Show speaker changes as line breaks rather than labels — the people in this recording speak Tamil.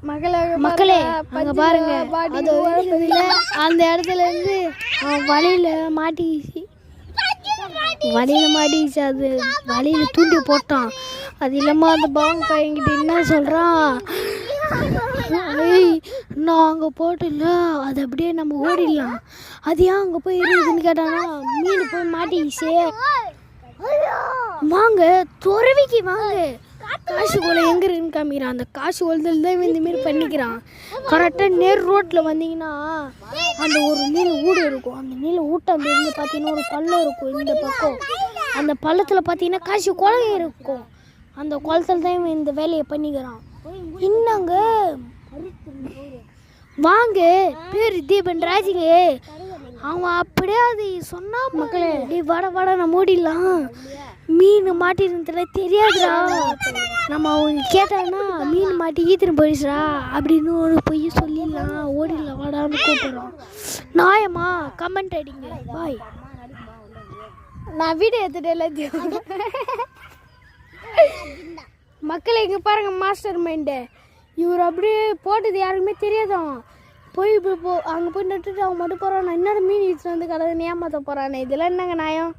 மக்களே அங்கே பாருங்க, அது அந்த இடத்துல இருந்து வலையில் மாட்டிக்கிச்சு. அது வலையில் தூண்டி போட்டான். அது இல்லாமல் அந்த பாவம் பையன்கிட்ட என்ன சொல்கிறான், நான் அங்கே போட்டில்ல, அது அப்படியே நம்ம ஓடிடலாம். அது ஏன் அங்கே போய் இருக்குதுன்னு கேட்டானா, மீன் போய் மாட்டிக்கிச்சு. வாங்க துறவிக்கு வாங்க, காசு கோலை எங்கே இருக்குன்னு காமிக்கிறான். அந்த காசு கோலத்தில் தான் இந்தமாரி பண்ணிக்கிறான். கரெக்டாக நேர் ரோட்டில் வந்தீங்கன்னா அந்த ஒரு நீல ஊடு இருக்கும். அந்த நீல ஊட்டம் இருந்து பார்த்தீங்கன்னா ஒரு பள்ளம் இருக்கும். இந்த பக்கம் அந்த பள்ளத்தில் பார்த்தீங்கன்னா காசு குளம் இருக்கும். அந்த குளத்தில் தான் இவன் இந்த வேலையை பண்ணிக்கிறான். இன்னங்க வாங்க, பேர் தீபன் ராஜிங்க. அவன் அப்படியே அது சொன்னா மக்களே, வட வட நம்ம ஓடிடலாம், மீன் மாட்டிருந்ததுல தெரியாதுடா, நம்ம அவங்க கேட்டாங்கன்னா மீன் மாட்டி ஈத்துன்னு போயிடுச்சுடா அப்படின்னு ஒரு பொய் சொல்லிடலாம், ஓடிடலாம் வாடான்னு கூப்பிடுறோம். நாயம்மா கமெண்ட் அடிங்க பாய். நான் வீடியோ எடுத்துட்டு எல்லாத்தையும் மக்களை இங்கே பாருங்க, மாஸ்டர் மைண்டு இவர் அப்படியே போட்டது யாருக்குமே தெரியாதான். போய் அங்கே போய் நட்டுட்டு அவன் மட்டும் போகிறான். நான் என்னோட மீன் வச்சுட்டு வந்து கடை ஏமாற்ற போகிறானே, இதெல்லாம் என்னங்க நியாயம்?